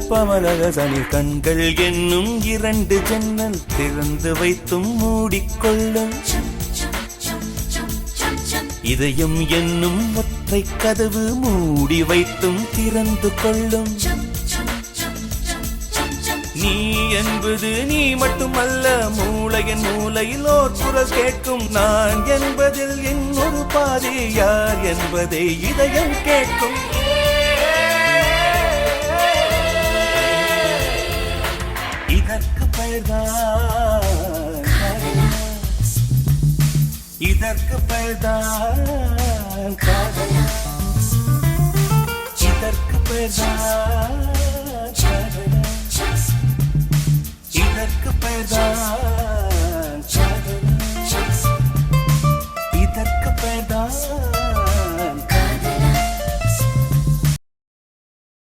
பமரகசனில் கண்கள் என்னும் 2 ஜன்னல் திறந்து வைத்தும் மூடிக்கொள்ளும். இதயம் என்னும் ஒற்றை கதவு மூடி வைத்தும் திறந்து கொள்ளும். நீ என்பது நீ மட்டுமல்ல, மூளையின் மூலையில் ஓர் குரல் கேட்கும். நான் என்பதில் இன்னொரு பாதி யார் என்பதை இதயம் கேட்கும். இதற்கு பெயர்தான், இதற்கு பெயர்தான் காதல், இதற்கு பெயர்தான்